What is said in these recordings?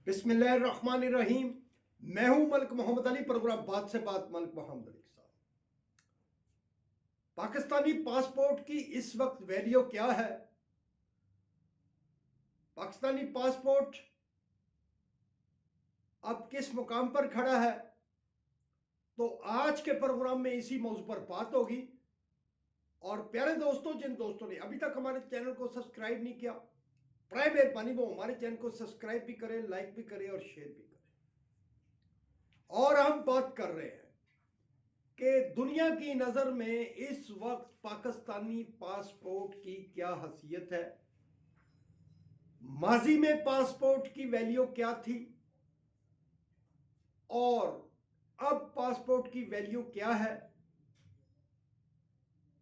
बिस्मिल्लाहिर्रहमानिर्रहीम। मैं हूं मलिक मोहम्मद अली। प्रोग्राम बात से बात मलिक मोहम्मद अली के साथ। पाकिस्तानी पासपोर्ट की इस वक्त वैल्यू क्या है? पाकिस्तानी पासपोर्ट अब किस मुकाम पर खड़ा है? तो आज के प्रोग्राम में इसी मौजू पर बात होगी। और प्यारे दोस्तों, जिन दोस्तों ने अभी तक हमारे चैनल को सब्सक्राइब नहीं किया, बड़े मेहरबानी वो हमारे चैनल को सब्सक्राइब भी करें, लाइक भी करें और शेयर भी करें। और हम बात कर रहे हैं कि दुनिया की नज़र में इस वक्त पाकिस्तानी पासपोर्ट की क्या हैसियत है, माजी में पासपोर्ट की वैल्यू क्या थी और अब पासपोर्ट की वैल्यू क्या है।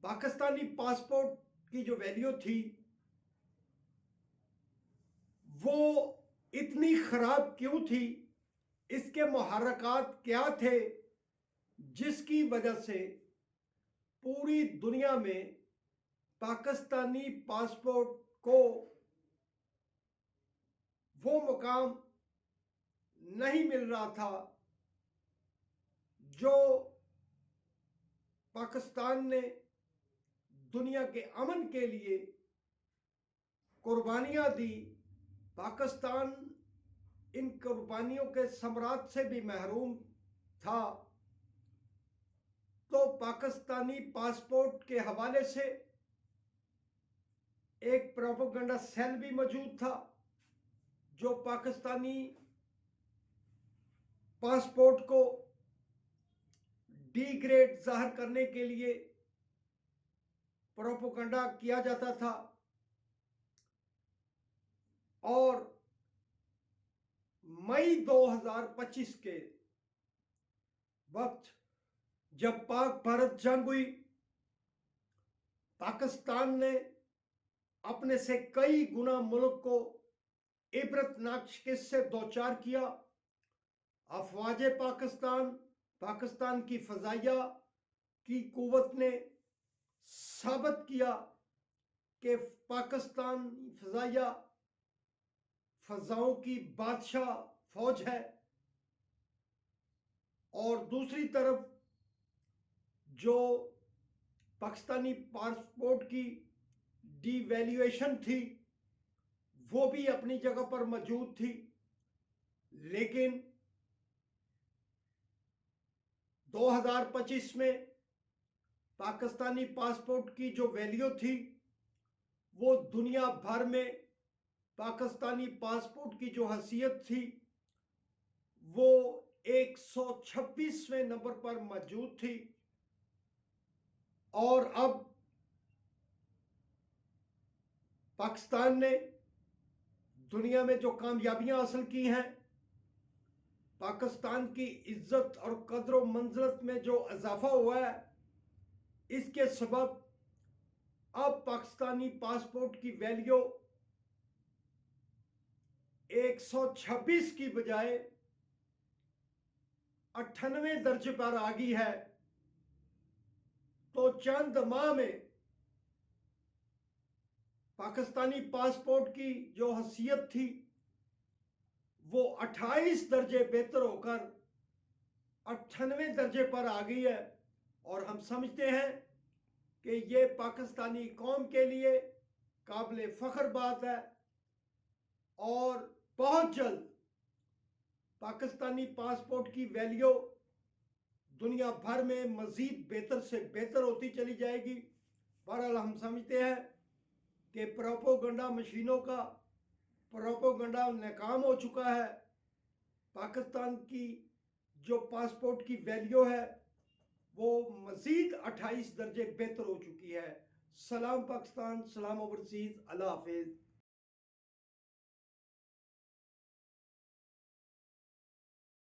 पाकिस्तानी पासपोर्ट की जो वैल्यू थी वो इतनी खराब क्यों थी, इसके मुहर्रकात क्या थे जिसकी वजह से पूरी दुनिया में पाकिस्तानी पासपोर्ट को वो मुकाम नहीं मिल रहा था जो पाकिस्तान ने दुनिया के अमन के लिए कुर्बानियां दी। पाकिस्तान इन कुर्बानियों के सम्राट से भी महरूम था। तो पाकिस्तानी पासपोर्ट के हवाले से एक प्रोपेगेंडा सेल भी मौजूद था जो पाकिस्तानी पासपोर्ट को डी ग्रेड जाहिर करने के लिए प्रोपेगेंडा किया जाता था। और मई 2025 के वक्त जब पाक भारत जंग हुई, पाकिस्तान ने अपने से कई गुना मुल्क को इबरतनाक शिकस्त से दो चार किया। अफवाज पाकिस्तान, पाकिस्तान की फजाइया की कुव्वत ने साबित किया कि पाकिस्तान फजाइया फजाओं की बादशाह फौज है। और दूसरी तरफ जो पाकिस्तानी पासपोर्ट की डिवैल्यूएशन थी वो भी अपनी जगह पर मौजूद थी। लेकिन 2025 में पाकिस्तानी पासपोर्ट की जो वैल्यू थी वो दुनिया भर में पाकिस्तानी पासपोर्ट की जो हैसियत थी वो 126वें नंबर पर मौजूद थी। और अब पाकिस्तान ने दुनिया में जो कामयाबियां हासिल की हैं, पाकिस्तान की इज्जत और कदर मंजिलत में जो इजाफा हुआ है, इसके सबब अब पाकिस्तानी पासपोर्ट की वैल्यू 126 की बजाय 98 दर्जे पर आ गई है। तो चंद माह में पाकिस्तानी पासपोर्ट की जो हैसियत थी वो 28 दर्जे बेहतर होकर 98 दर्जे पर आ गई है। और हम समझते हैं कि ये पाकिस्तानी कौम के लिए काबिल फख्र बात है। और बहुत जल्द पाकिस्तानी पासपोर्ट की वैल्यू दुनिया भर में मजीद बेहतर से बेहतर होती चली जाएगी। बहरहाल हम समझते हैं कि प्रोपेगेंडा मशीनों का प्रोपेगेंडा नाकाम हो चुका है। पाकिस्तान की जो पासपोर्ट की वैल्यू है वो मजीद 28 दर्जे बेहतर हो चुकी है। सलाम पाकिस्तान, सलाम ओवरसीज, अल्लाह हाफिज।